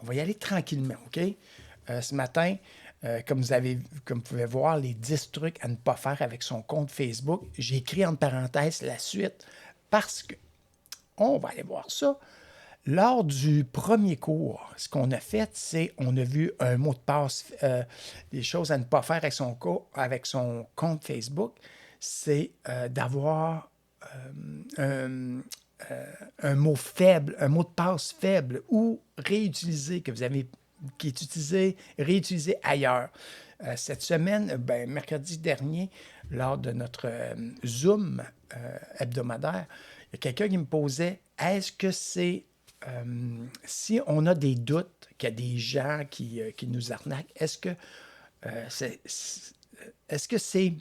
On va y aller tranquillement, OK? Ce matin, comme vous pouvez voir, les 10 trucs à ne pas faire avec son compte Facebook, j'ai écrit en parenthèse la suite parce que, on va aller voir ça. Lors du premier cours, ce qu'on a fait, c'est on a vu un mot de passe, des choses à ne pas faire avec son compte Facebook, c'est d'avoir un mot faible, un mot de passe faible ou réutilisé qui est utilisé, réutilisé ailleurs. Cette semaine, mercredi dernier, lors de notre Zoom hebdomadaire, il y a quelqu'un qui me posait, est-ce que c'est si on a des doutes qu'il y a des gens qui nous arnaquent, euh, c'est, est-ce que c'est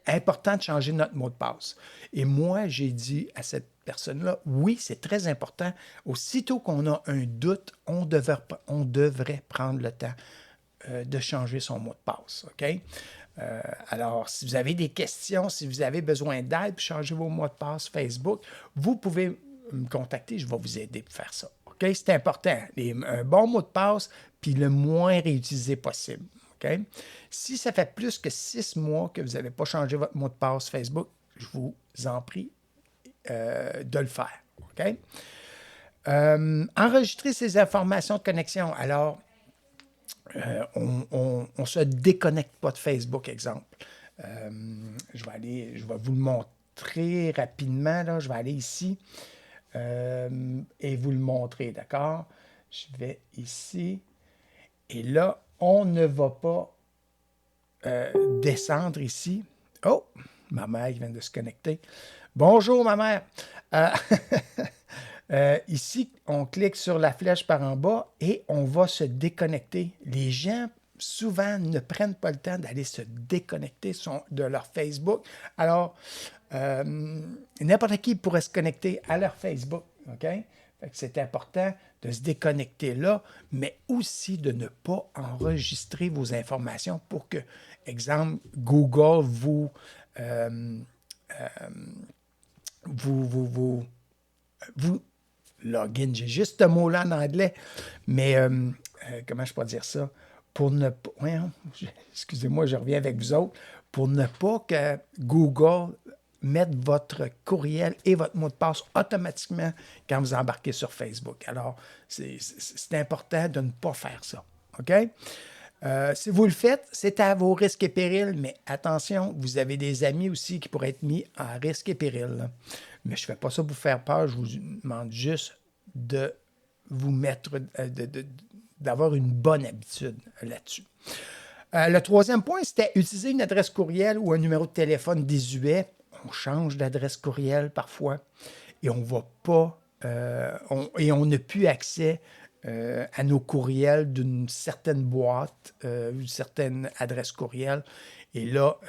important de changer notre mot de passe? Et moi, j'ai dit à cette personne-là, oui, c'est très important. Aussitôt qu'on a un doute, on devrait prendre le temps de changer son mot de passe. OK? Alors, si vous avez des questions, si vous avez besoin d'aide pour changer vos mots de passe Facebook, vous pouvez me contacter, je vais vous aider pour faire ça. OK? C'est important. Un bon mot de passe, puis le moins réutilisé possible. OK? Si ça fait plus que 6 mois que vous n'avez pas changé votre mot de passe Facebook, je vous en prie de le faire. OK? Enregistrer ces informations de connexion. Alors, on ne se déconnecte pas de Facebook, exemple. Je vais vous le montrer rapidement. Là. Je vais aller ici et vous le montrer, d'accord? Je vais ici. Et là, on ne va pas descendre ici. Oh, ma mère qui vient de se connecter. Bonjour, ma mère. Ici, on clique sur la flèche par en bas et on va se déconnecter. Les gens, souvent, ne prennent pas le temps d'aller se déconnecter de leur Facebook. Alors, n'importe qui pourrait se connecter à leur Facebook. OK? Fait que c'est important de se déconnecter là, mais aussi de ne pas enregistrer vos informations pour que, exemple, Google vous login. J'ai juste ce mot-là en anglais, mais comment je peux dire ça? Pour ne pas. Excusez-moi, je reviens avec vous autres. Pour ne pas que Google mette votre courriel et votre mot de passe automatiquement quand vous embarquez sur Facebook. Alors, c'est important de ne pas faire ça. OK? Si vous le faites, c'est à vos risques et périls, mais attention, vous avez des amis aussi qui pourraient être mis en risque et péril. Là. Mais je ne fais pas ça pour vous faire peur, je vous demande juste de vous mettre, d'avoir une bonne habitude là-dessus. Le troisième point, c'était utiliser une adresse courriel ou un numéro de téléphone désuet. On change d'adresse courriel parfois et on va pas, on n'a plus accès à nos courriels d'une certaine boîte, une certaine adresse courriel. Et là,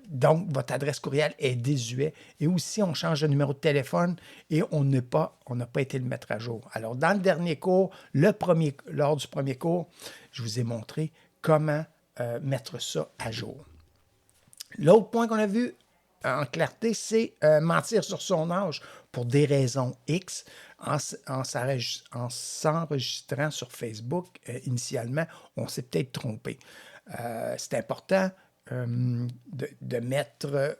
donc, votre adresse courriel est désuet. Et aussi, on change de numéro de téléphone et on n'a pas été le mettre à jour. Alors, dans le dernier cours, lors du premier cours, je vous ai montré comment mettre ça à jour. L'autre point qu'on a vu en clarté, c'est mentir sur son âge pour des raisons X. En s'enregistrant sur Facebook, initialement, on s'est peut-être trompé. C'est important de mettre,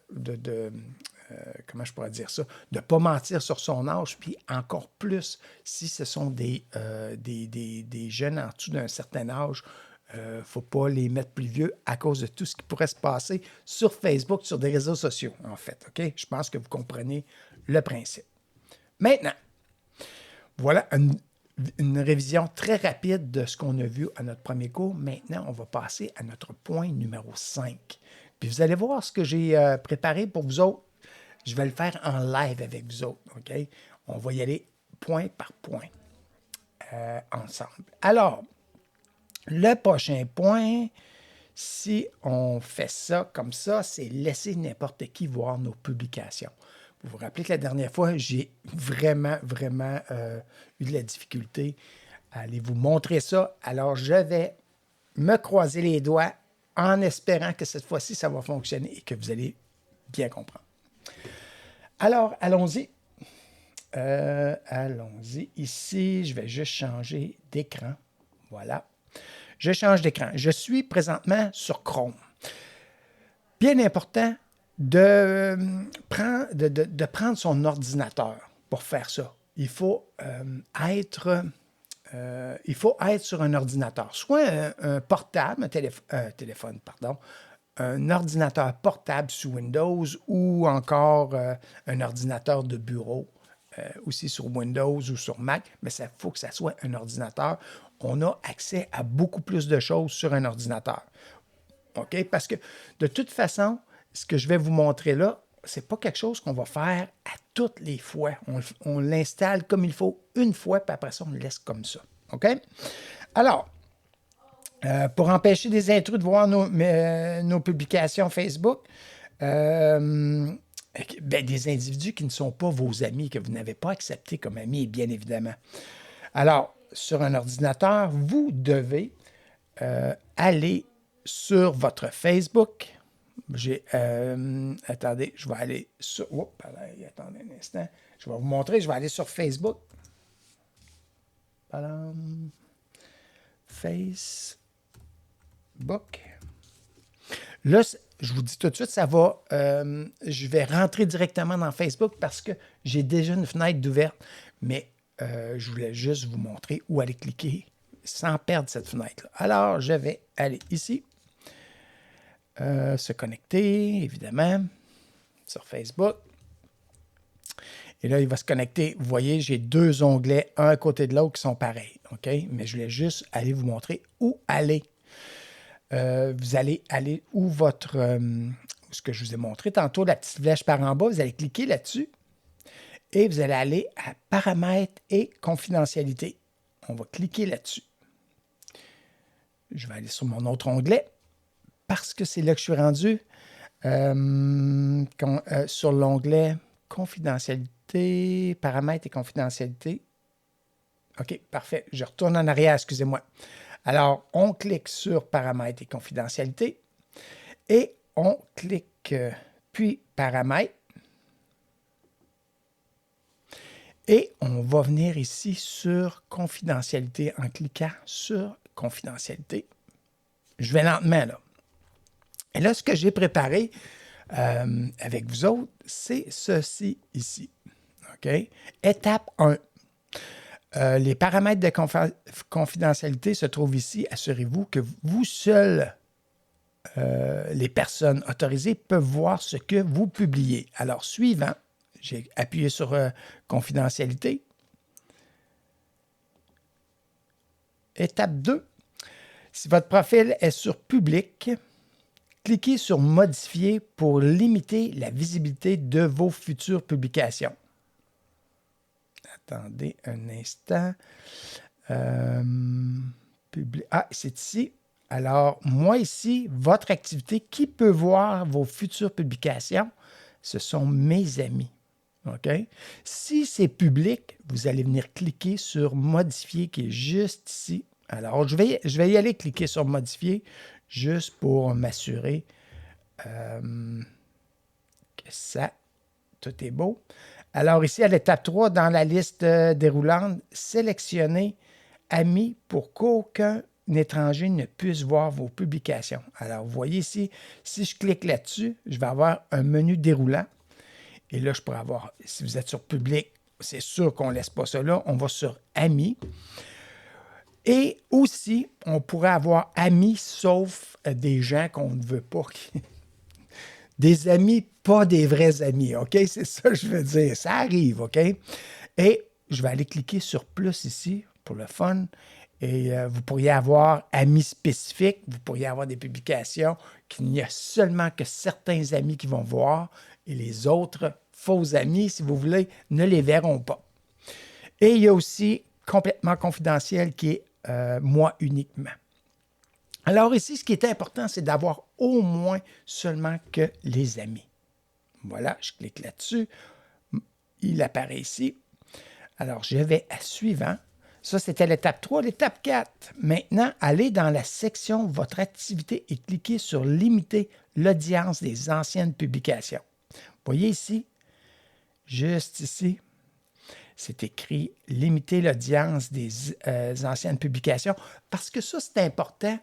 comment je pourrais dire ça, de ne pas mentir sur son âge, puis encore plus si ce sont des jeunes en dessous d'un certain âge. Il ne faut pas les mettre plus vieux à cause de tout ce qui pourrait se passer sur Facebook, sur des réseaux sociaux, en fait. OK? Je pense que vous comprenez le principe. Maintenant, voilà une révision très rapide de ce qu'on a vu à notre premier cours. Maintenant, on va passer à notre point numéro 5. Puis vous allez voir ce que j'ai préparé pour vous autres. Je vais le faire en live avec vous autres. OK? On va y aller point par point ensemble. Alors, le prochain point, si on fait ça comme ça, c'est laisser n'importe qui voir nos publications. Vous vous rappelez que la dernière fois, j'ai vraiment eu de la difficulté à aller vous montrer ça. Alors, je vais me croiser les doigts en espérant que cette fois-ci, ça va fonctionner et que vous allez bien comprendre. Alors, allons-y. Allons-y. Ici, je vais juste changer d'écran. Voilà. Je change d'écran. Je suis présentement sur Chrome. Bien important de prendre son ordinateur pour faire ça. Il faut être sur un ordinateur, soit un portable, un téléphone, pardon, un ordinateur portable sous Windows ou encore un ordinateur de bureau, aussi sur Windows ou sur Mac, mais il faut que ça soit un ordinateur. On a accès à beaucoup plus de choses sur un ordinateur. OK? Parce que de toute façon, ce que je vais vous montrer là, ce n'est pas quelque chose qu'on va faire à toutes les fois. On l'installe comme il faut une fois, puis après ça, on le laisse comme ça. OK? Alors, pour empêcher des intrus de voir nos publications Facebook, des individus qui ne sont pas vos amis, que vous n'avez pas acceptés comme amis, bien évidemment. Alors, sur un ordinateur, vous devez aller sur votre Facebook. Attendez, je vais aller sur... attendez un instant. Je vais vous montrer, je vais aller sur Facebook. Facebook. Là, je vous dis tout de suite, ça va... je vais rentrer directement dans Facebook parce que j'ai déjà une fenêtre d'ouverte, mais je voulais juste vous montrer où aller cliquer sans perdre cette fenêtre-là. Alors, je vais aller ici. Se connecter, évidemment, sur Facebook. Et là, il va se connecter. Vous voyez, j'ai deux onglets, un à côté de l'autre, qui sont pareils. OK? Mais je voulais juste aller vous montrer où aller. Vous allez aller où ce que je vous ai montré tantôt, la petite flèche par en bas, vous allez cliquer là-dessus et vous allez aller à Paramètres et confidentialité. On va cliquer là-dessus. Je vais aller sur mon autre onglet parce que c'est là que je suis rendu. Sur l'onglet confidentialité, paramètres et confidentialité. OK, parfait. Je retourne en arrière, excusez-moi. Alors, on clique sur paramètres et confidentialité et on clique puis paramètres. Et on va venir ici sur confidentialité en cliquant sur confidentialité. Je vais lentement là. Et là, ce que j'ai préparé avec vous autres, c'est ceci ici. OK? Étape 1. Les paramètres de confidentialité se trouvent ici. Assurez-vous que vous seuls, les personnes autorisées, peuvent voir ce que vous publiez. Alors, suivant, j'ai appuyé sur confidentialité. Étape 2. Si votre profil est sur public, cliquez sur modifier pour limiter la visibilité de vos futures publications. Attendez un instant. C'est ici. Alors, moi ici, votre activité, qui peut voir vos futures publications? Ce sont mes amis. OK? Si c'est public, vous allez venir cliquer sur modifier qui est juste ici. Alors, je vais y aller cliquer sur modifier juste pour m'assurer que tout est beau. Alors ici, à l'étape 3, dans la liste déroulante, sélectionnez Amis pour qu'aucun étranger ne puisse voir vos publications. Alors, vous voyez ici, si je clique là-dessus, je vais avoir un menu déroulant. Et là, je pourrais avoir, si vous êtes sur Public, c'est sûr qu'on ne laisse pas ça là. On va sur Amis. Et aussi, on pourrait avoir Amis, sauf des gens qu'on ne veut pas. Des amis, pas des vrais amis, OK? C'est ça que je veux dire. Ça arrive, OK? Et je vais aller cliquer sur plus ici pour le fun. Et vous pourriez avoir amis spécifiques. Vous pourriez avoir des publications qu'il n'y a seulement que certains amis qui vont voir et les autres faux amis, si vous voulez, ne les verront pas. Et il y a aussi complètement confidentiel qui est moi uniquement. Alors ici, ce qui est important, c'est d'avoir au moins seulement que les amis. Voilà, je clique là-dessus. Il apparaît ici. Alors, je vais à suivant. Ça, c'était l'étape 3. L'étape 4. Maintenant, allez dans la section Votre activité et cliquez sur Limiter l'audience des anciennes publications. Vous voyez ici, juste ici, c'est écrit « Limiter l'audience des anciennes publications » parce que ça, c'est important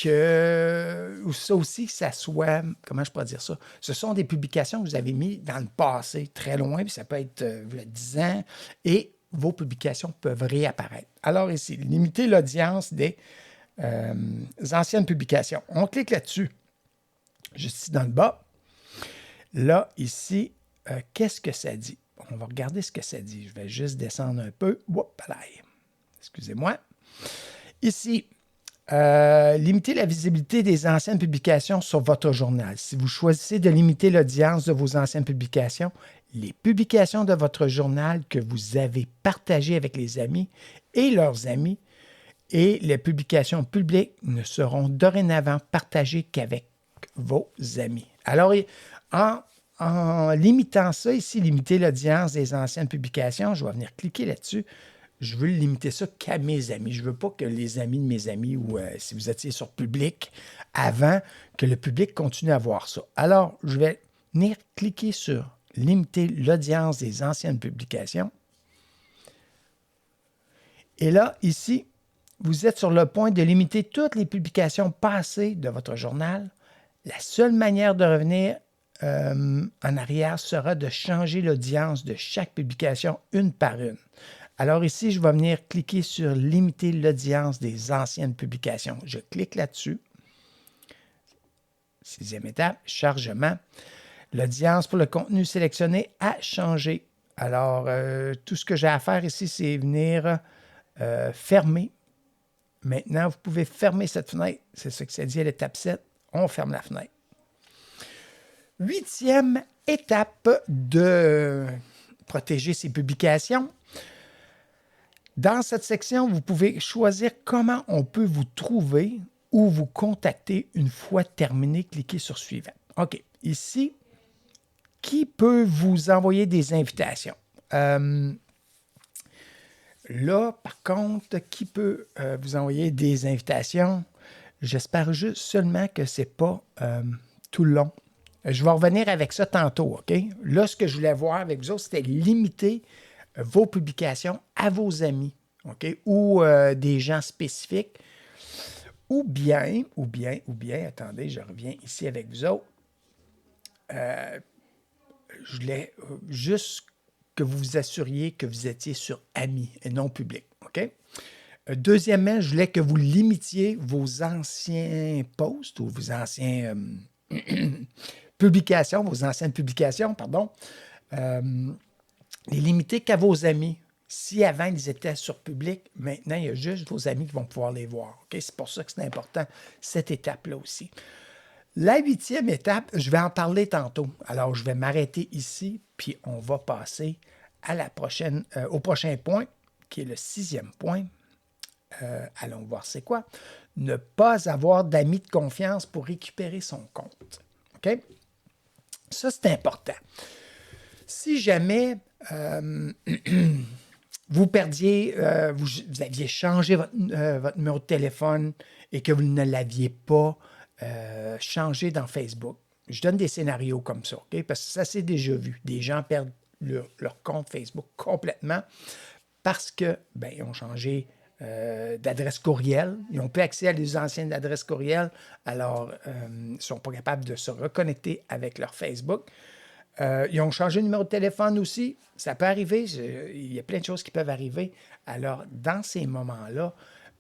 que ça aussi, que ça soit, comment je pourrais dire ça? Ce sont des publications que vous avez mises dans le passé, très loin, puis ça peut être 10 ans, et vos publications peuvent réapparaître. Alors ici, limiter l'audience des anciennes publications. On clique là-dessus, juste ici dans le bas. Là, ici, qu'est-ce que ça dit? On va regarder ce que ça dit. Je vais juste descendre un peu. Oups, là. Excusez-moi. Ici, limiter la visibilité des anciennes publications sur votre journal. Si vous choisissez de limiter l'audience de vos anciennes publications, les publications de votre journal que vous avez partagées avec les amis et leurs amis et les publications publiques ne seront dorénavant partagées qu'avec vos amis. Alors, en limitant ça ici, limiter l'audience des anciennes publications, je vais venir cliquer là-dessus. Je veux limiter ça qu'à mes amis. Je ne veux pas que les amis de mes amis ou si vous étiez sur public avant, que le public continue à voir ça. Alors, je vais venir cliquer sur limiter l'audience des anciennes publications. Et là, ici, vous êtes sur le point de limiter toutes les publications passées de votre journal. La seule manière de revenir en arrière sera de changer l'audience de chaque publication une par une. Alors ici, je vais venir cliquer sur « Limiter l'audience des anciennes publications ». Je clique là-dessus. 6e étape, chargement. L'audience pour le contenu sélectionné a changé. Alors, tout ce que j'ai à faire ici, c'est venir fermer. Maintenant, vous pouvez fermer cette fenêtre. C'est ce que ça dit à l'étape 7. On ferme la fenêtre. 8e étape de protéger ses publications. Dans cette section, vous pouvez choisir comment on peut vous trouver ou vous contacter une fois terminé. Cliquez sur « Suivant ». OK. Ici, qui peut vous envoyer des invitations? Là, par contre, qui peut vous envoyer des invitations? J'espère juste seulement que ce n'est pas tout le long. Je vais revenir avec ça tantôt, OK? Là, ce que je voulais voir avec vous autres, c'était limiter vos publications à vos amis, OK? Ou des gens spécifiques. Ou bien, attendez, je reviens ici avec vous autres. Je voulais juste que vous vous assuriez que vous étiez sur amis et non public, OK? Deuxièmement, je voulais que vous limitiez vos anciens posts ou vos anciens publications, vos anciennes publications, pardon, les limiter qu'à vos amis. Si avant, ils étaient sur public, maintenant, il y a juste vos amis qui vont pouvoir les voir. OK? C'est pour ça que c'est important, cette étape-là aussi. La 8e étape, je vais en parler tantôt. Alors, je vais m'arrêter ici, puis on va passer à la prochaine, au prochain point, qui est le 6e point. Allons voir c'est quoi. Ne pas avoir d'amis de confiance pour récupérer son compte. OK? Ça, c'est important. Si jamais vous perdiez, vous aviez changé votre numéro de téléphone et que vous ne l'aviez pas changé dans Facebook, je donne des scénarios comme ça, OK? Parce que ça, c'est déjà vu. Des gens perdent leur compte Facebook complètement parce que, ben, ils ont changé d'adresse courriel. Ils n'ont plus accès à les anciennes adresses courriel, alors ils ne sont pas capables de se reconnecter avec leur Facebook. Ils ont changé de numéro de téléphone aussi. Ça peut arriver. Il y a plein de choses qui peuvent arriver. Alors, dans ces moments-là,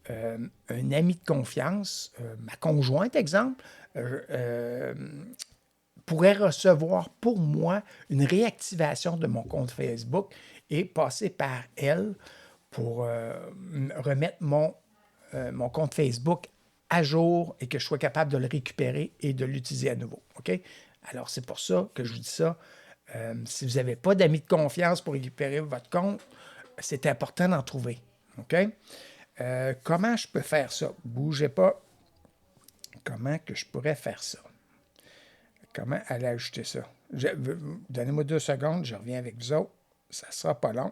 un ami de confiance, ma conjointe, exemple, pourrait recevoir pour moi une réactivation de mon compte Facebook et passer par elle pour remettre mon compte Facebook à jour et que je sois capable de le récupérer et de l'utiliser à nouveau. OK? Alors, c'est pour ça que je vous dis ça. Si vous n'avez pas d'amis de confiance pour récupérer votre compte, c'est important d'en trouver. OK? Comment je peux faire ça? Bougez pas. Comment que je pourrais faire ça? Comment aller ajouter ça? Donnez-moi 2 secondes, je reviens avec vous autres. Ça ne sera pas long.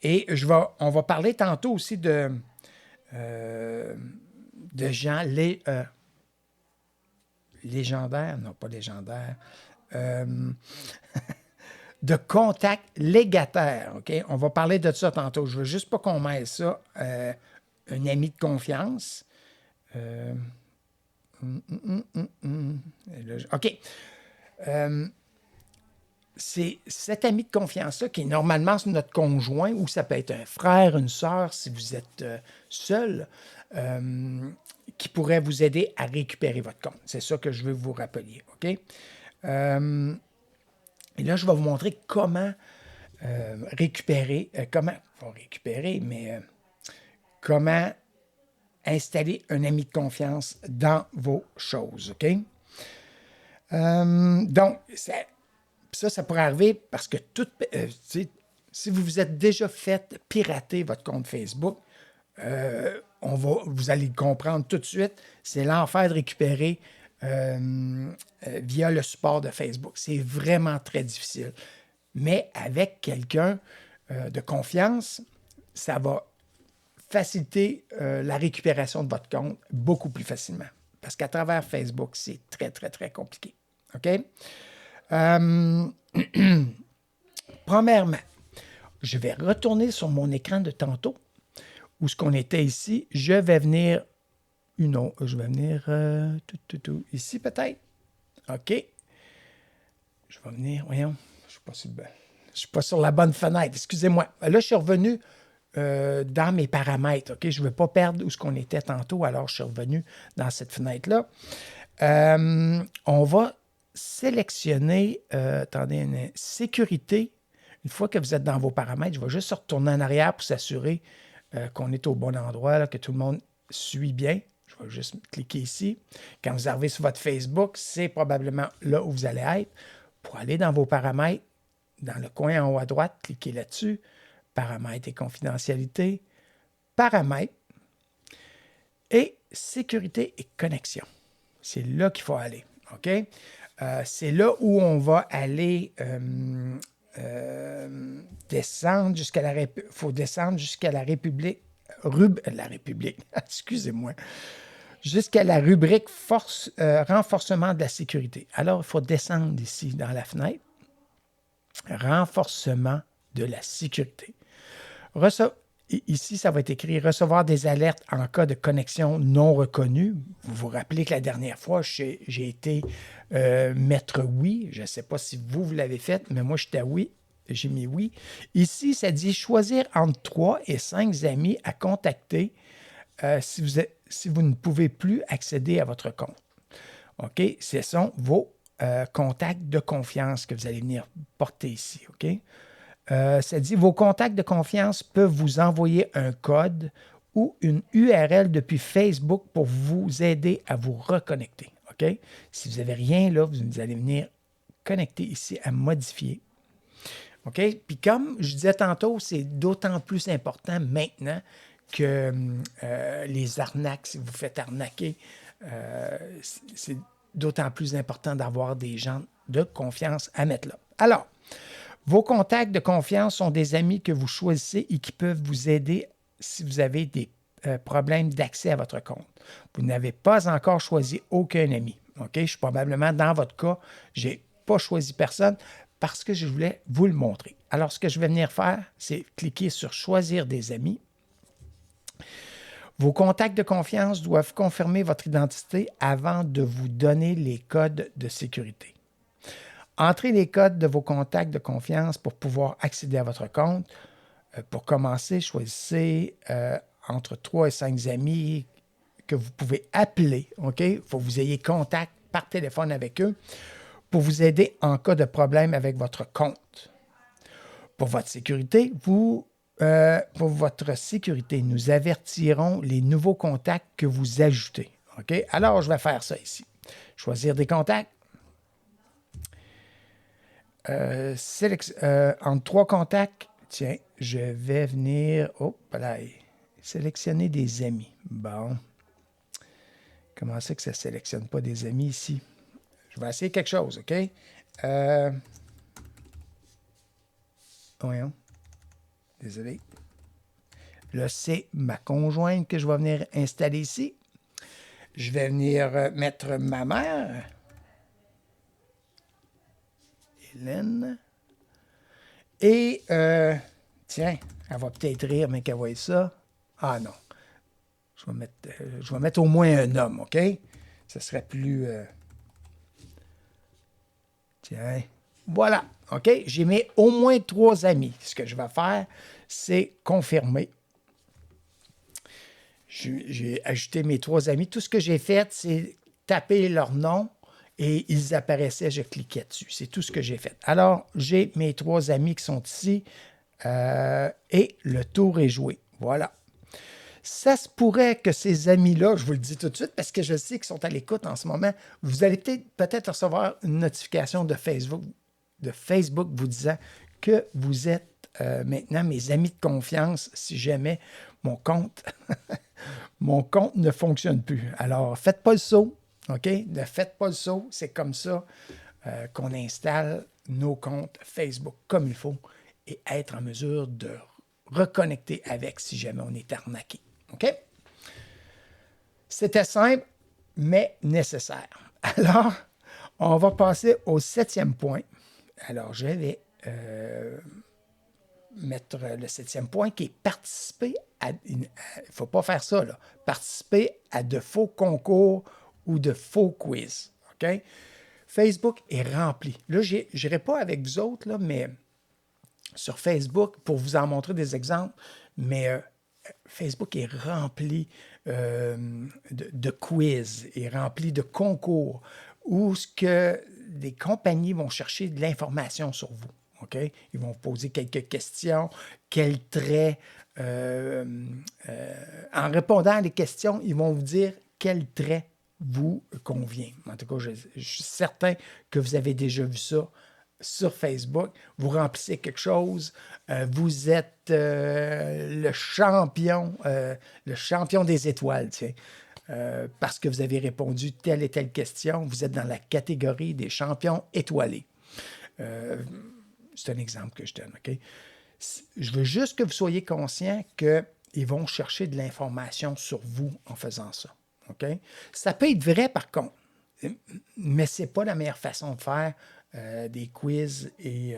Et on va parler tantôt aussi de gens légendaires. Non, pas légendaires. de contact légataire. OK? On va parler de ça tantôt. Je veux juste pas qu'on mêle ça. Un ami de confiance. OK. C'est cet ami de confiance-là qui est normalement notre conjoint ou ça peut être un frère, une sœur si vous êtes seul, qui pourrait vous aider à récupérer votre compte. C'est ça que je veux vous rappeler. OK? Et là, je vais vous montrer comment comment installer un ami de confiance dans vos choses. OK? Donc, ça pourrait arriver parce que si vous vous êtes déjà fait pirater votre compte Facebook, vous allez le comprendre tout de suite, c'est l'enfer de récupérer via le support de Facebook. C'est vraiment très difficile. Mais avec quelqu'un de confiance, ça va faciliter la récupération de votre compte beaucoup plus facilement. Parce qu'à travers Facebook, c'est très, très, très compliqué. OK? Premièrement, je vais retourner sur mon écran de tantôt, où ce qu'on était ici. Je vais venir ici peut-être. OK. Je vais venir, voyons, je ne suis pas sur la bonne fenêtre, excusez-moi. Là, je suis revenu dans mes paramètres. OK? Je ne veux pas perdre où ce qu'on était tantôt, alors je suis revenu dans cette fenêtre-là. On va sélectionner, une sécurité. Une fois que vous êtes dans vos paramètres, je vais juste retourner en arrière pour s'assurer qu'on est au bon endroit, là, que tout le monde suit bien. Je vais juste cliquer ici. Quand vous arrivez sur votre Facebook, c'est probablement là où vous allez être. Pour aller dans vos paramètres, dans le coin en haut à droite, cliquez là-dessus. Paramètres et confidentialité. Paramètres et sécurité et connexion. C'est là qu'il faut aller. OK? C'est là où on va aller descendre jusqu'à faut descendre jusqu'à la République. La République, excusez-moi. Jusqu'à la rubrique renforcement de la sécurité. Alors, il faut descendre ici dans la fenêtre. Renforcement de la sécurité. Ici, ça va être écrit « Recevoir des alertes en cas de connexion non reconnue ». Vous vous rappelez que la dernière fois, j'ai été mettre « oui ». Je ne sais pas si vous l'avez fait, mais moi, j'étais « oui ». J'ai mis « oui ». Ici, ça dit « Choisir entre 3 et 5 amis à contacter si vous ne pouvez plus accéder à votre compte ». OK? Ce sont vos contacts de confiance que vous allez venir porter ici. OK? Ça dit, vos contacts de confiance peuvent vous envoyer un code ou une URL depuis Facebook pour vous aider à vous reconnecter. OK? Si vous n'avez rien là, vous allez venir connecter ici à modifier. OK? Puis comme je disais tantôt, c'est d'autant plus important maintenant que les arnaques, si vous vous faites arnaquer, c'est d'autant plus important d'avoir des gens de confiance à mettre là. Alors, vos contacts de confiance sont des amis que vous choisissez et qui peuvent vous aider si vous avez des problèmes d'accès à votre compte. Vous n'avez pas encore choisi aucun ami. OK? Je suis probablement dans votre cas, je n'ai pas choisi personne parce que je voulais vous le montrer. Alors, ce que je vais venir faire, c'est cliquer sur « Choisir des amis ». Vos contacts de confiance doivent confirmer votre identité avant de vous donner les codes de sécurité. Entrez les codes de vos contacts de confiance pour pouvoir accéder à votre compte. Pour commencer, choisissez entre 3 et 5 amis que vous pouvez appeler. OK? Il faut que vous ayez contact par téléphone avec eux pour vous aider en cas de problème avec votre compte. Pour votre sécurité, nous avertirons les nouveaux contacts que vous ajoutez. OK? Alors, je vais faire ça ici. Choisir des contacts. Entre 3 contacts, tiens, je vais venir sélectionner des amis. Bon. Comment c'est que ça ne sélectionne pas des amis ici? Je vais essayer quelque chose, OK? Voyons. Désolé. Là, c'est ma conjointe que je vais venir installer ici. Je vais venir mettre ma mère. Hélène. Et, tiens, elle va peut-être rire, mais qu'elle voit ça. Ah non. Je vais mettre au moins un homme, OK? Ce serait plus... tiens. Voilà. OK? J'ai mis au moins 3 amis. Ce que je vais faire, c'est confirmer. J'ai ajouté mes 3 amis. Tout ce que j'ai fait, c'est taper leur nom et ils apparaissaient, je cliquais dessus. C'est tout ce que j'ai fait. Alors, j'ai mes 3 amis qui sont ici et le tour est joué. Voilà. Ça se pourrait que ces amis-là, je vous le dis tout de suite parce que je sais qu'ils sont à l'écoute en ce moment, vous allez peut-être recevoir une notification de Facebook vous disant que vous êtes maintenant mes amis de confiance si jamais mon compte, mon compte ne fonctionne plus. Alors, faites pas le saut, OK? Ne faites pas le saut. C'est comme ça qu'on installe nos comptes Facebook comme il faut et être en mesure de reconnecter avec si jamais on est arnaqué. OK? C'était simple, mais nécessaire. Alors, on va passer au 7e point. Alors, je vais mettre le 7e point qui est participer à... Il ne faut pas faire ça, là. Participer à de faux concours ou de faux quiz. OK? Facebook est rempli. Là, je n'irai pas avec vous autres, là, mais sur Facebook, pour vous en montrer des exemples, mais Facebook est rempli de quiz, est rempli de concours où ce que des compagnies vont chercher de l'information sur vous. OK? Ils vont poser quelques questions, quels traits. En répondant à des questions, ils vont vous dire quel trait vous convient. En tout cas, je suis certain que vous avez déjà vu ça sur Facebook. Vous remplissez quelque chose, vous êtes le champion des étoiles, tiens. Parce que vous avez répondu telle et telle question, vous êtes dans la catégorie des champions étoilés. C'est un exemple que je donne, OK? Je veux juste que vous soyez conscient qu'ils vont chercher de l'information sur vous en faisant ça, OK? Ça peut être vrai, par contre, mais ce n'est pas la meilleure façon de faire des quiz et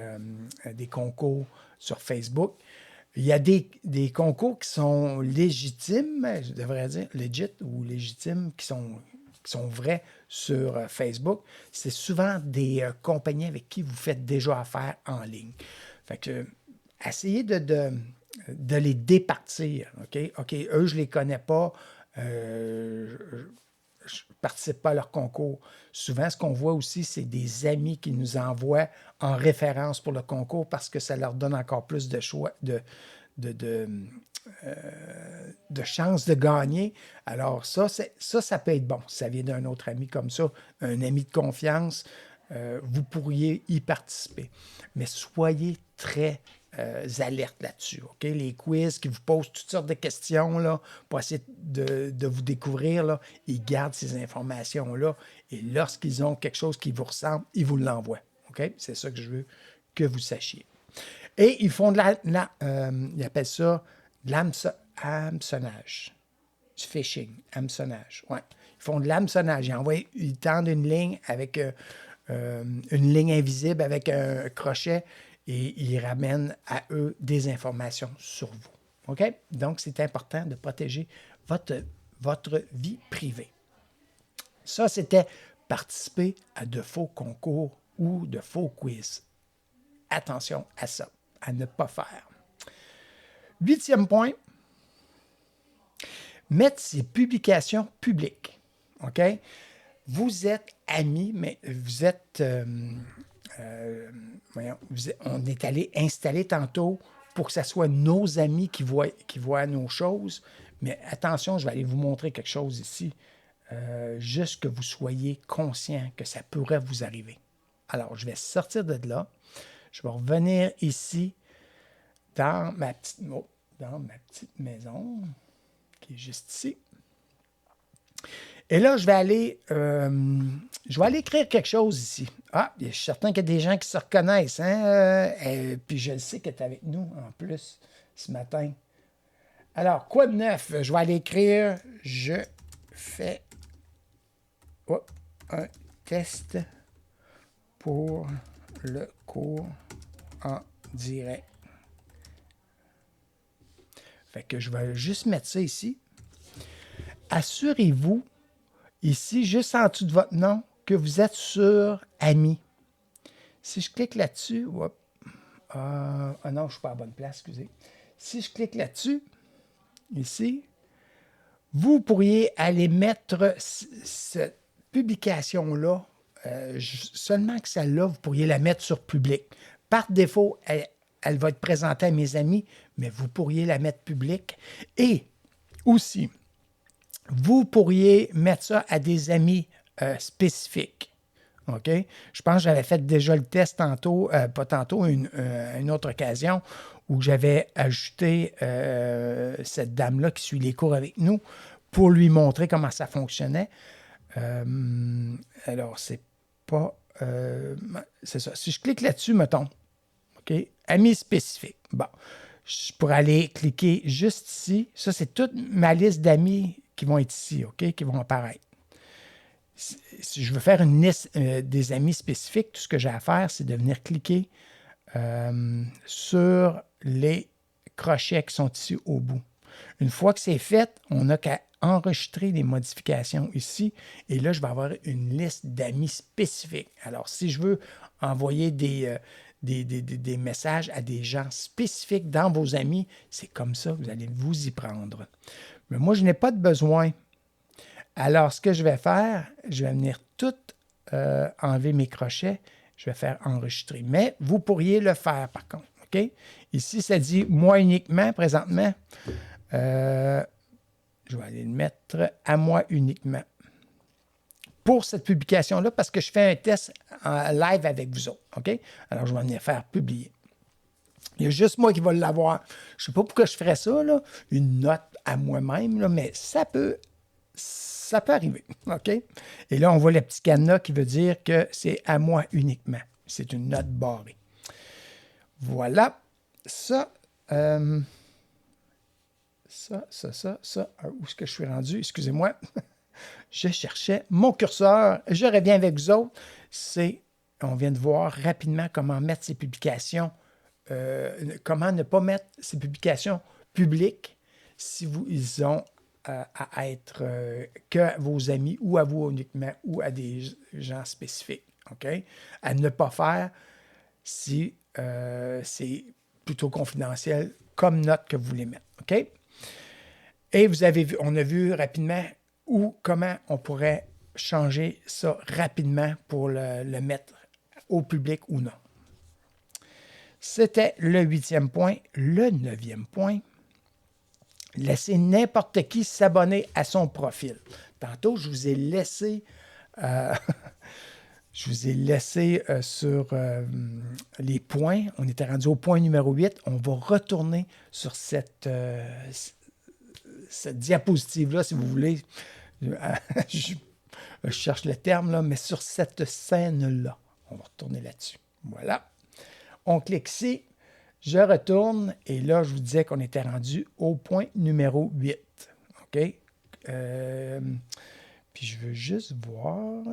des concours sur Facebook. Il y a des concours qui sont légitimes, je devrais dire, legit ou légitimes, qui sont vrais sur Facebook. C'est souvent des compagnies avec qui vous faites déjà affaire en ligne. Fait que, essayez de les départir. OK? OK, eux, je ne les connais pas. Je ne participe pas à leur concours. Souvent, ce qu'on voit aussi, c'est des amis qui nous envoient en référence pour le concours parce que ça leur donne encore plus de choix, de chances de gagner. Alors ça peut être bon. Si ça vient d'un autre ami comme ça, un ami de confiance, vous pourriez y participer. Mais soyez très alerte là-dessus. OK? Les quiz qui vous posent toutes sortes de questions là, pour essayer de vous découvrir, là, ils gardent ces informations-là et lorsqu'ils ont quelque chose qui vous ressemble, ils vous l'envoient. OK? C'est ça que je veux que vous sachiez. Et ils font ils appellent ça de l'hameçonnage. Du phishing, hameçonnage. Ouais. Ils font de l'hameçonnage. Ils tendent une ligne avec une ligne invisible avec un crochet et ils ramènent à eux des informations sur vous. OK? Donc, c'est important de protéger votre vie privée. Ça, c'était participer à de faux concours ou de faux quiz. Attention à ça, à ne pas faire. 8e point, mettre ses publications publiques. OK? Vous êtes amis, mais vous êtes... on est allé installer tantôt pour que ce soit nos amis qui voient nos choses. Mais attention, je vais aller vous montrer quelque chose ici. Juste que vous soyez conscient que ça pourrait vous arriver. Alors, je vais sortir de là. Je vais revenir ici dans ma petite maison qui est juste ici. Et là, je vais aller écrire quelque chose ici. Ah, je suis certain qu'il y a des gens qui se reconnaissent. Hein? Puis je le sais que tu es avec nous en plus ce matin. Alors, quoi de neuf? Je vais aller écrire « Je fais un test pour le cours en direct. Fait que je vais juste mettre ça ici. Assurez-vous, ici, juste en dessous de votre nom, que vous êtes sur Amis. Si je clique là-dessus, non, je ne suis pas à la bonne place, excusez. Si je clique là-dessus, ici, vous pourriez aller mettre cette publication-là, seulement que celle-là, vous pourriez la mettre sur public. Par défaut, elle va être présentée à mes amis, mais vous pourriez la mettre publique. Et aussi, vous pourriez mettre ça à des amis spécifiques. OK? Je pense que j'avais fait déjà le test tantôt, pas tantôt, une autre occasion, où j'avais ajouté cette dame-là qui suit les cours avec nous pour lui montrer comment ça fonctionnait. Alors, c'est pas... c'est ça. Si je clique là-dessus, mettons, OK? Amis spécifiques. Bon, je pourrais aller cliquer juste ici. Ça, c'est toute ma liste d'amis qui vont être ici, OK? Qui vont apparaître. Si je veux faire une liste des amis spécifiques, tout ce que j'ai à faire, c'est de venir cliquer sur les crochets qui sont ici au bout. Une fois que c'est fait, on n'a qu'à enregistrer les modifications ici. Et là, je vais avoir une liste d'amis spécifiques. Alors, si je veux envoyer des messages à des gens spécifiques dans vos amis, c'est comme ça que vous allez vous y prendre. Mais moi, je n'ai pas de besoin. Alors, ce que je vais faire, je vais venir tout enlever mes crochets. Je vais faire enregistrer. Mais vous pourriez le faire, par contre. OK? Ici, ça dit « moi uniquement » présentement. Je vais aller le mettre à moi uniquement. Pour cette publication-là, parce que je fais un test en live avec vous autres. OK? Alors, je vais venir faire publier. Il y a juste moi qui va l'avoir. Je ne sais pas pourquoi je ferais ça, là, une note à moi-même, là, mais ça peut arriver. OK? Et là, on voit le petit cadenas qui veut dire que c'est à moi uniquement. C'est une note barrée. Voilà. Ça, où est-ce que je suis rendu? Excusez-moi. Je cherchais mon curseur. Je reviens avec vous autres. On vient de voir rapidement comment mettre ces publications, comment ne pas mettre ces publications publiques si ils ont à être que à vos amis ou à vous uniquement ou à des gens spécifiques. OK? À ne pas faire si c'est plutôt confidentiel comme note que vous voulez mettre. OK? Et vous avez vu, on a vu rapidement comment on pourrait changer ça rapidement pour le mettre au public ou non. C'était le 8e point. Le 9e point, laisser n'importe qui s'abonner à son profil. Tantôt, je vous ai laissé, sur les points. On était rendu au point numéro 8. On va retourner sur cette diapositive-là, si vous voulez. Je cherche le terme, là, mais sur cette scène-là. On va retourner là-dessus. Voilà. On clique ici. Je retourne. Et là, je vous disais qu'on était rendu au point numéro 8. OK? Puis je veux juste voir...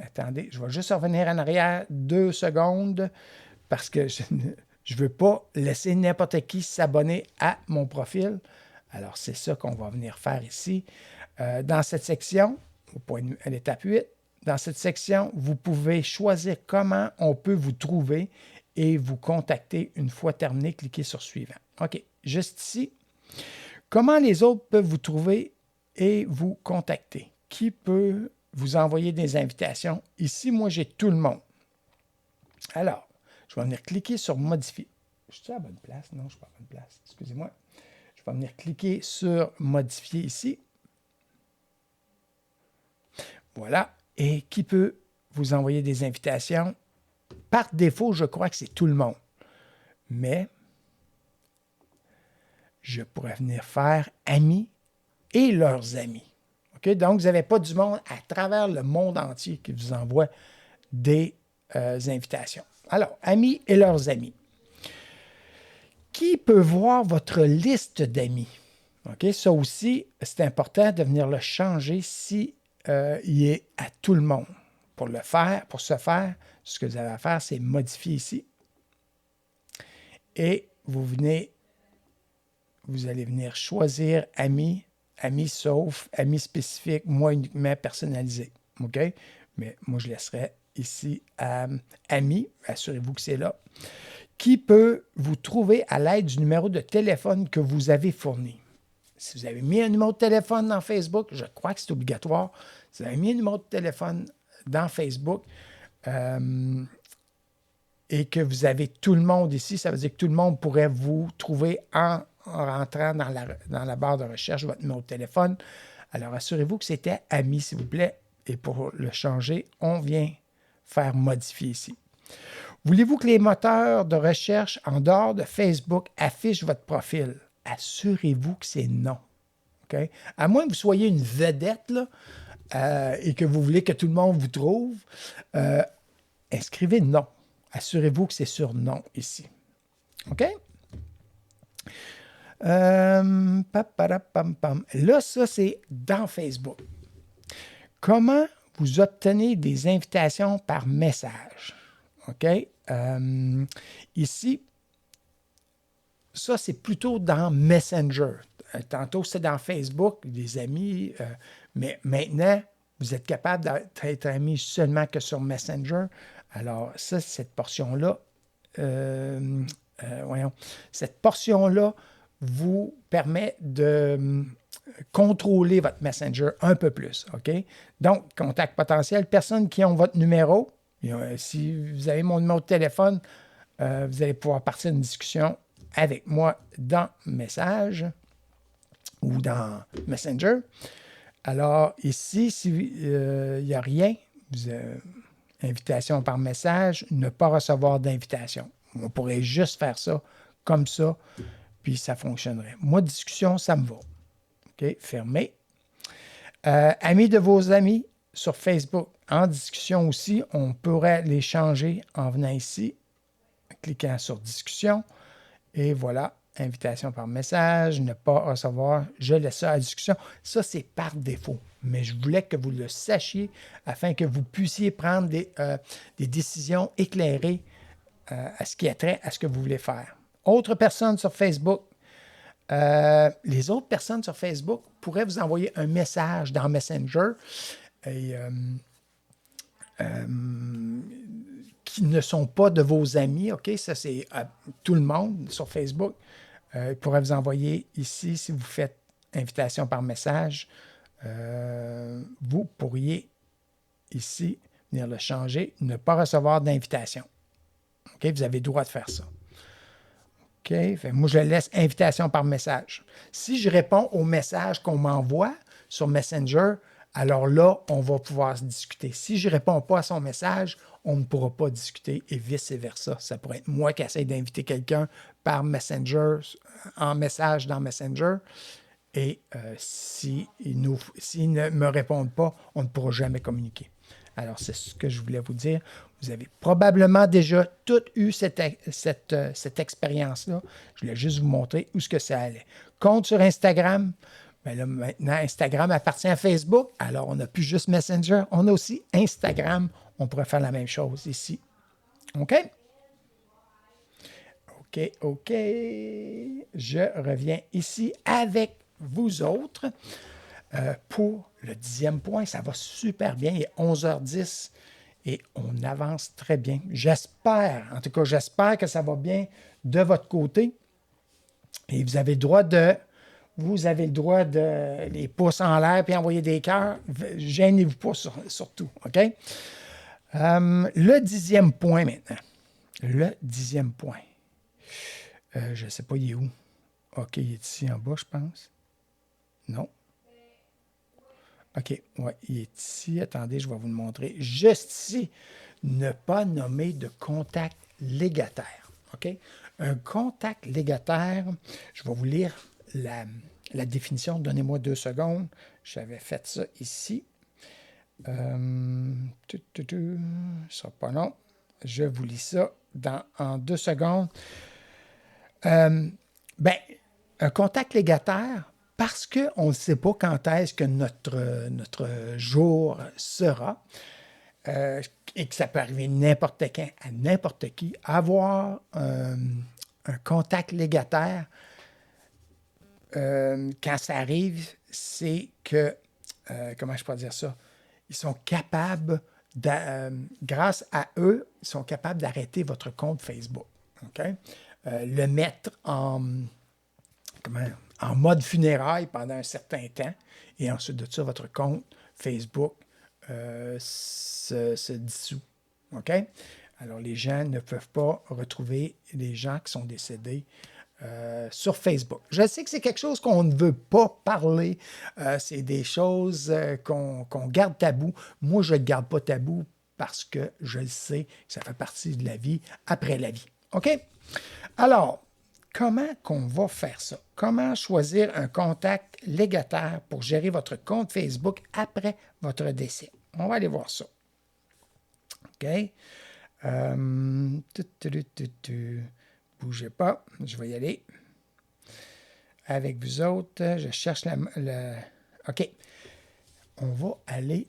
Attendez, je vais juste revenir en arrière 2 secondes parce que je ne veux pas laisser n'importe qui s'abonner à mon profil. Alors, c'est ça qu'on va venir faire ici. Dans cette section, à l'étape 8, dans cette section, vous pouvez choisir comment on peut vous trouver et vous contacter une fois terminé. Cliquez sur Suivant. OK, juste ici. Comment les autres peuvent vous trouver et vous contacter? Qui peut vous envoyer des invitations? Ici, moi, j'ai tout le monde. Alors, je vais venir cliquer sur Modifier. Je suis à la bonne place? Non, je ne suis pas à la bonne place. Excusez-moi. Je vais venir cliquer sur Modifier ici. Voilà. Et qui peut vous envoyer des invitations? Par défaut, je crois que c'est tout le monde. Mais je pourrais venir faire amis et leurs amis. Okay? Donc, vous n'avez pas du monde à travers le monde entier qui vous envoie des invitations. Alors, amis et leurs amis. Qui peut voir votre liste d'amis? Okay? Ça aussi, c'est important de venir le changer si il est à tout le monde. Pour ce faire, ce que vous avez à faire, c'est modifier ici. et vous allez venir choisir amis, amis sauf, amis spécifiques, moi uniquement personnalisé. OK? Mais moi, je laisserai ici amis, assurez-vous que c'est là, qui peut vous trouver à l'aide du numéro de téléphone que vous avez fourni. Si vous avez mis un numéro de téléphone dans Facebook, je crois que c'est obligatoire. Si vous avez mis un numéro de téléphone dans Facebook et que vous avez tout le monde ici, ça veut dire que tout le monde pourrait vous trouver en rentrant dans la barre de recherche votre numéro de téléphone. Alors, assurez-vous que c'était ami, s'il vous plaît. Et pour le changer, on vient faire modifier ici. Voulez-vous que les moteurs de recherche en dehors de Facebook affichent votre profil? Assurez-vous que c'est non. Okay? À moins que vous soyez une vedette là, et que vous voulez que tout le monde vous trouve, inscrivez non. Assurez-vous que c'est sur non ici. OK? Là, ça, c'est dans Facebook. Comment vous obtenez des invitations par message? OK? Ici, ça, c'est plutôt dans Messenger. Tantôt, c'est dans Facebook, des amis, mais maintenant, vous êtes capable d'être ami seulement que sur Messenger. Alors, ça, cette portion-là, cette portion-là vous permet de contrôler votre Messenger un peu plus. OK? Donc, contact potentiel, personnes qui ont votre numéro. Si vous avez mon numéro de téléphone, vous allez pouvoir partir d'une discussion avec moi dans Message ou dans Messenger. Alors, ici, s'il n'y a rien, invitation par message, ne pas recevoir d'invitation. On pourrait juste faire ça comme ça, puis ça fonctionnerait. Moi, discussion, ça me va. OK, fermé. Amis de vos amis sur Facebook, en discussion aussi, on pourrait les changer en venant ici, cliquant sur discussion, et voilà, invitation par message, ne pas recevoir, je laisse ça à discussion. Ça, c'est par défaut, mais je voulais que vous le sachiez afin que vous puissiez prendre des décisions éclairées à ce qui a trait à ce que vous voulez faire. Autres personnes sur Facebook, les autres personnes sur Facebook pourraient vous envoyer un message dans Messenger et, qui ne sont pas de vos amis, OK? Ça, c'est tout le monde sur Facebook. Ils pourraient vous envoyer ici, si vous faites invitation par message, vous pourriez ici venir le changer, ne pas recevoir d'invitation. OK? Vous avez le droit de faire ça. OK? Fait, moi, je laisse invitation par message. Si je réponds au message qu'on m'envoie sur Messenger, alors là, on va pouvoir se discuter. Si je ne réponds pas à son message, on ne pourra pas discuter et vice-versa. Ça pourrait être moi qui essaie d'inviter quelqu'un par Messenger, en message dans Messenger. Et s'ils ne me répondent pas, on ne pourra jamais communiquer. Alors, c'est ce que je voulais vous dire. Vous avez probablement déjà toutes eu cette expérience-là. Je voulais juste vous montrer où ce que ça allait. Compte sur Instagram. Bien là, maintenant, Instagram appartient à Facebook. Alors, on n'a plus juste Messenger. On a aussi Instagram. On pourrait faire la même chose ici. OK? OK. Je reviens ici avec vous autres pour le 10e point. Ça va super bien. Il est 11h10 et on avance très bien. J'espère que ça va bien de votre côté. Et vous avez le droit de les pouces en l'air puis envoyer des cœurs. Gênez-vous pas surtout. OK? Le 10e point maintenant. Le 10e point. Je ne sais pas, il est où? OK, il est ici en bas, je pense. Non. OK, ouais, il est ici. Attendez, je vais vous le montrer. Juste ici, ne pas nommer de contact légataire. OK? Un contact légataire, je vais vous lire la définition. Donnez-moi 2 secondes. J'avais fait ça ici. Ce ne sera pas long. Je vous lis ça en 2 secondes. Un contact légataire, parce qu'on ne sait pas quand est-ce que notre jour sera, et que ça peut arriver n'importe quand, à n'importe qui, avoir un contact légataire, quand ça arrive, c'est que, comment je peux dire ça, ils sont capables, grâce à eux, ils sont capables d'arrêter votre compte Facebook. Okay? Le mettre en mode funérailles pendant un certain temps, et ensuite de ça, votre compte Facebook se dissout. OK? Alors, les gens ne peuvent pas retrouver les gens qui sont décédés sur Facebook. Je sais que c'est quelque chose qu'on ne veut pas parler. C'est des choses qu'on garde tabou. Moi, je ne le garde pas tabou parce que je le sais que ça fait partie de la vie après la vie. OK? Alors, comment qu'on va faire ça? Comment choisir un contact légataire pour gérer votre compte Facebook après votre décès? On va aller voir ça. OK? Bougez pas, je vais y aller. Avec vous autres, je cherche OK. On va aller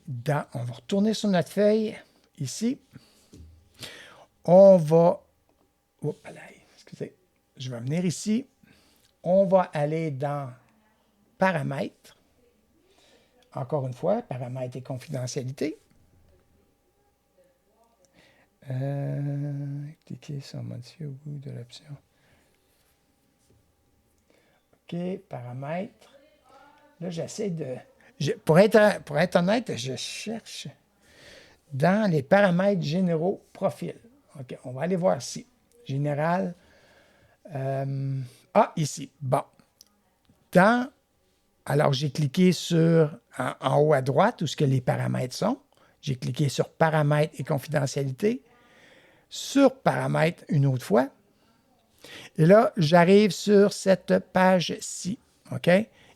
on va retourner sur notre feuille, ici. On va... Oups, excusez. Je vais venir ici. On va aller dans Paramètres. Encore une fois, Paramètres et confidentialité. Cliquez sur modifier au bout de l'option. OK, paramètres. Là, j'essaie de... pour être honnête, je cherche dans les paramètres généraux profil. OK, on va aller voir ici. Général. Ici. Bon. Alors, j'ai cliqué sur en haut à droite où ce que les paramètres sont. J'ai cliqué sur paramètres et confidentialité. Sur paramètres une autre fois. Et là, j'arrive sur cette page-ci. OK?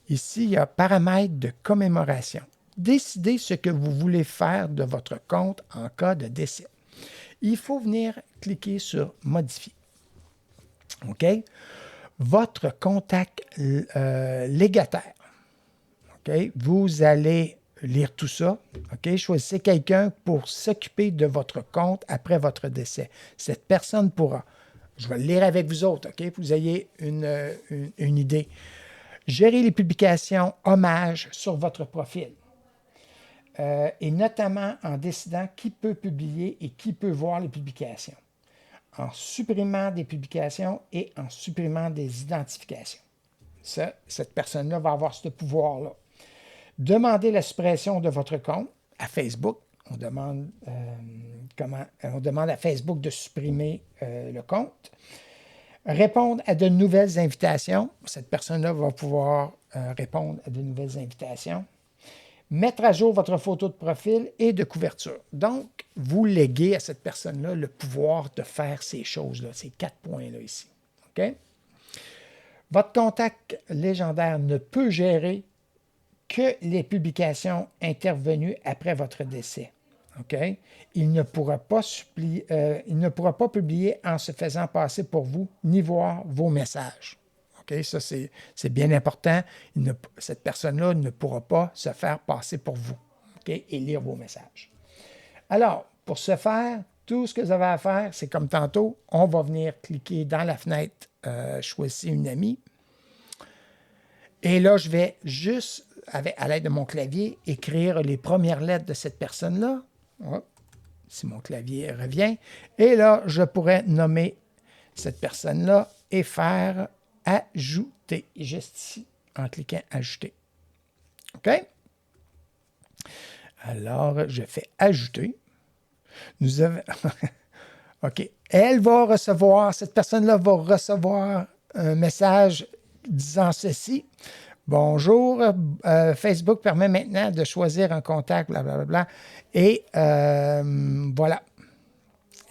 Ici, il y a paramètres de commémoration. Décidez ce que vous voulez faire de votre compte en cas de décès. Il faut venir cliquer sur Modifier. OK? Votre contact légataire. OK? Vous allez lire tout ça. OK? Choisissez quelqu'un pour s'occuper de votre compte après votre décès. Cette personne pourra. Je vais le lire avec vous autres, OK? Pour que vous ayez une idée. Gérer les publications hommages sur votre profil. Et notamment en décidant qui peut publier et qui peut voir les publications. En supprimant des publications et en supprimant des identifications. Cette personne-là va avoir ce pouvoir-là. Demandez la suppression de votre compte à Facebook. On demande à Facebook de supprimer le compte. Répondre à de nouvelles invitations. Cette personne-là va pouvoir répondre à de nouvelles invitations. Mettre à jour votre photo de profil et de couverture. Donc, vous léguez à cette personne-là le pouvoir de faire ces choses-là, ces 4 points-là ici. OK? Votre contact légendaire ne peut gérer que les publications intervenues après votre décès. OK? Il ne pourra pas publier en se faisant passer pour vous, ni voir vos messages. OK? Ça, c'est bien important. Cette personne-là ne pourra pas se faire passer pour vous, OK? Et lire vos messages. Alors, pour ce faire, tout ce que vous avez à faire, c'est comme tantôt, on va venir cliquer dans la fenêtre « Choisir une amie ». Et là, je vais juste, à l'aide de mon clavier, écrire les premières lettres de cette personne-là. Hop, si mon clavier revient. Et là, je pourrais nommer cette personne-là et faire « Ajouter ». Juste ici, en cliquant « Ajouter ». OK? Alors, je fais « Ajouter ». Nous avons... OK. Cette personne-là va recevoir un message disant ceci. Bonjour, Facebook permet maintenant de choisir un contact, blablabla. Et voilà.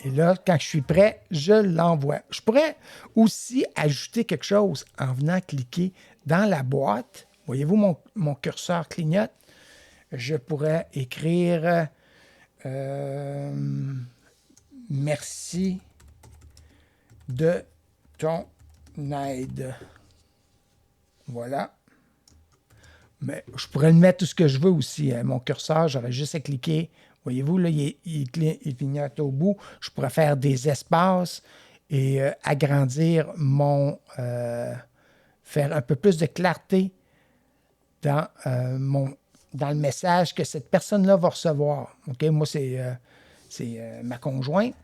Et là, quand je suis prêt, je l'envoie. Je pourrais aussi ajouter quelque chose en venant cliquer dans la boîte. Voyez-vous, mon curseur clignote. Je pourrais écrire merci de ton aide. Voilà. Mais je pourrais le mettre tout ce que je veux aussi. Mon curseur, j'aurais juste à cliquer. Voyez-vous, là, il clignote au bout. Je pourrais faire des espaces et agrandir faire un peu plus de clarté dans, dans le message que cette personne-là va recevoir. OK? Moi, c'est ma conjointe.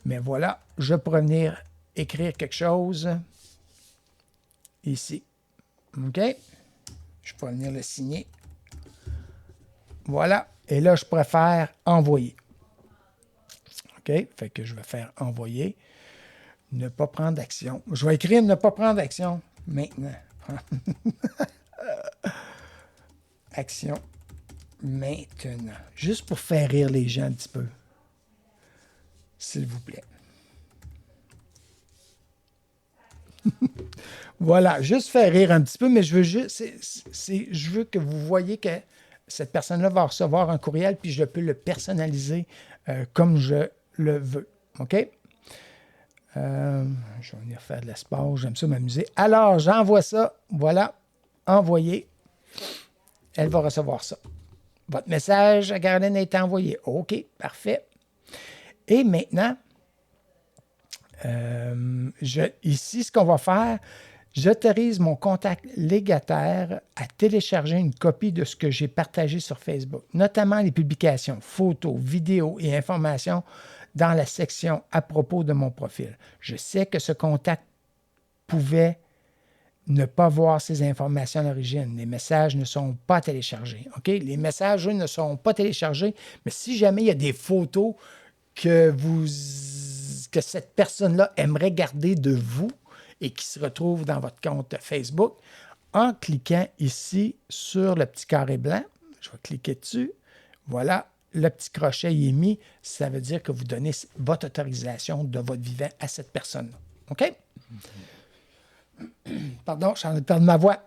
Mais voilà, je pourrais venir écrire quelque chose ici. OK? Je pourrais venir le signer. Voilà. Et là, je pourrais faire envoyer. OK? Fait que je vais faire envoyer. Ne pas prendre d'action. Je vais écrire ne pas prendre d'action maintenant. Action maintenant. Juste pour faire rire les gens un petit peu. S'il vous plaît. Voilà, juste faire rire un petit peu, mais je veux juste, je veux que vous voyez que cette personne-là va recevoir un courriel, puis je peux le personnaliser comme je le veux. OK? Je vais venir faire de l'espace, j'aime ça m'amuser. Alors, j'envoie ça, voilà, envoyé. Elle va recevoir ça. Votre message à Caroline a été envoyé. OK, parfait. Et maintenant, ici, ce qu'on va faire, j'autorise mon contact légataire à télécharger une copie de ce que j'ai partagé sur Facebook, notamment les publications, photos, vidéos et informations dans la section à propos de mon profil. Je sais que ce contact pouvait ne pas voir ces informations à l'origine. Les messages ne sont pas téléchargés. OK? Les messages, eux, ne sont pas téléchargés, mais si jamais il y a des photos que cette personne-là aimerait garder de vous et qui se retrouvent dans votre compte Facebook, en cliquant ici sur le petit carré blanc, je vais cliquer dessus, voilà, le petit crochet y est mis, ça veut dire que vous donnez votre autorisation de votre vivant à cette personne-là. OK? Pardon, je suis en train de perdre ma voix.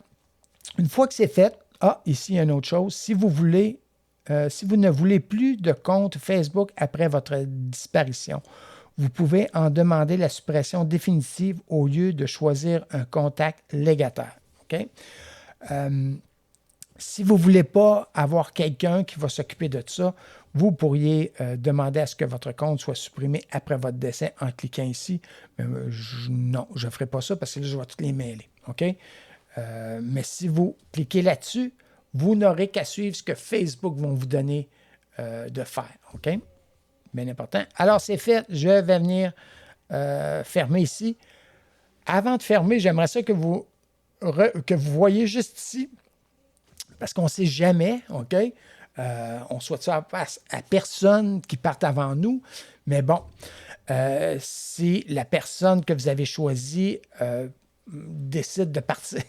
Une fois que c'est fait, ici, il y a une autre chose. Si vous ne voulez plus de compte Facebook après votre disparition, vous pouvez en demander la suppression définitive au lieu de choisir un contact légataire. OK? Si vous ne voulez pas avoir quelqu'un qui va s'occuper de ça, vous pourriez demander à ce que votre compte soit supprimé après votre décès en cliquant ici. Non, je ne ferai pas ça parce que là, je vais toutes les mêler. OK? Mais si vous cliquez là-dessus, vous n'aurez qu'à suivre ce que Facebook va vous donner de faire. OK? Bien important. Alors, c'est fait. Je vais venir fermer ici. Avant de fermer, j'aimerais ça que vous voyez juste ici, parce qu'on ne sait jamais, OK? On souhaite ça à personne qui parte avant nous, mais bon, si la personne que vous avez choisie décide de partir,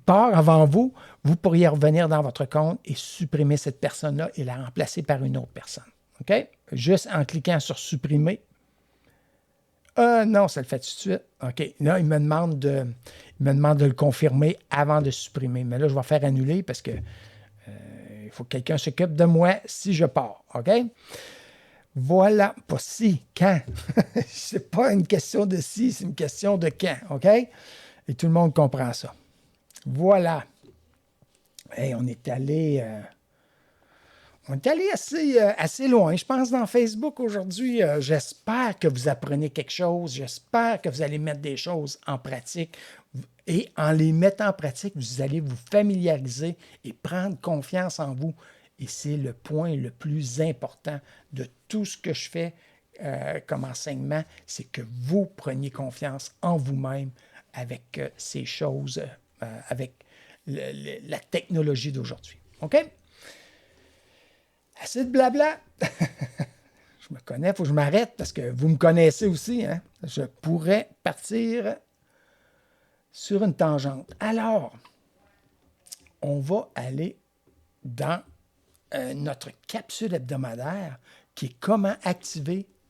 part avant vous, vous pourriez revenir dans votre compte et supprimer cette personne-là et la remplacer par une autre personne. OK? Juste en cliquant sur supprimer. Non, ça le fait tout de suite. OK. Là, il me demande de le confirmer avant de supprimer. Mais là, je vais faire annuler parce que il faut que quelqu'un s'occupe de moi si je pars. OK? Voilà. Pas si, quand. C'est pas une question de si, c'est une question de quand. OK? Et tout le monde comprend ça. Voilà. Hey, on est allé assez loin, je pense, dans Facebook aujourd'hui. J'espère que vous apprenez quelque chose. J'espère que vous allez mettre des choses en pratique. Et en les mettant en pratique, vous allez vous familiariser et prendre confiance en vous. Et c'est le point le plus important de tout ce que je fais comme enseignement, c'est que vous preniez confiance en vous-même avec ces choses, avec la technologie d'aujourd'hui. OK? Assez de blabla. Je me connais, il faut que je m'arrête parce que vous me connaissez aussi. Hein? Je pourrais partir sur une tangente. Alors, on va aller dans notre capsule hebdomadaire qui est comment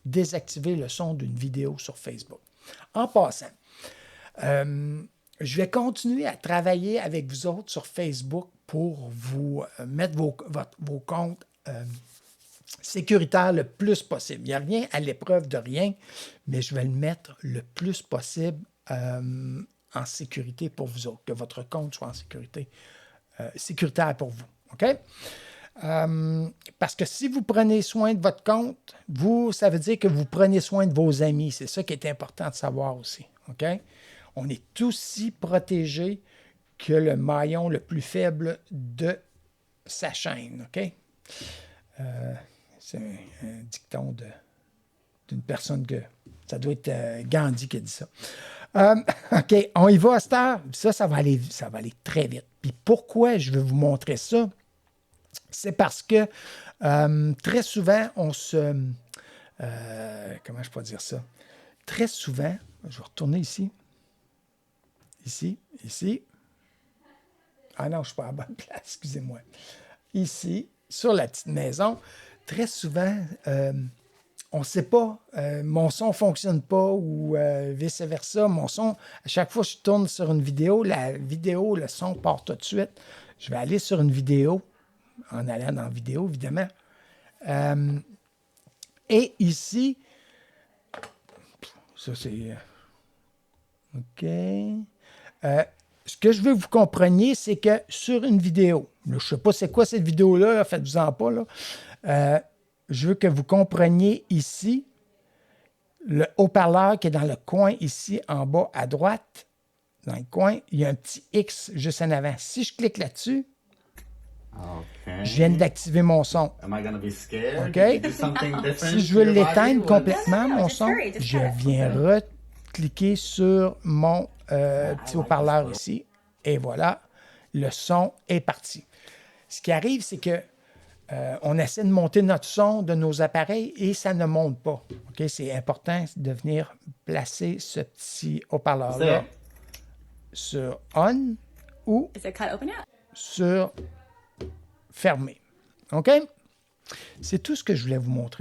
désactiver le son d'une vidéo sur Facebook. En passant, je vais continuer à travailler avec vous autres sur Facebook pour vous mettre vos comptes sécuritaires le plus possible. Il n'y a rien à l'épreuve de rien, mais je vais le mettre le plus possible en sécurité pour vous autres, que votre compte soit en sécuritaire pour vous. OK? Parce que si vous prenez soin de votre compte, ça veut dire que vous prenez soin de vos amis. C'est ça qui est important de savoir aussi. OK? On est aussi protégé que le maillon le plus faible de sa chaîne. OK? C'est un dicton d'une personne que... Ça doit être Gandhi qui a dit ça. OK, on y va à cette heure. Ça va aller très vite. Puis pourquoi je veux vous montrer ça? C'est parce que très souvent, comment je peux dire ça? Très souvent, je vais retourner ici. Ici. Ah non, je ne suis pas à la bonne place, excusez-moi. Ici, sur la petite maison, très souvent, on ne sait pas, mon son ne fonctionne pas ou vice-versa. Mon son, à chaque fois que je tourne sur une vidéo, le son part tout de suite. Je vais aller sur une vidéo, en allant dans la vidéo, évidemment. Et ici, ça c'est... OK. Ce que je veux que vous compreniez, c'est que sur une vidéo, je ne sais pas c'est quoi cette vidéo-là, faites-vous-en pas, là. Je veux que vous compreniez ici, le haut-parleur qui est dans le coin ici, en bas à droite, dans le coin, il y a un petit X juste en avant. Si je clique là-dessus, je viens d'activer mon son. OK? Si je veux l'éteindre complètement, mon son, je viens recliquer sur mon petit haut-parleur ici. Et voilà, le son est parti. Ce qui arrive, c'est que on essaie de monter notre son de nos appareils et ça ne monte pas. Okay? C'est important de venir placer ce petit haut-parleur-là sur on ou sur fermé. OK? C'est tout ce que je voulais vous montrer.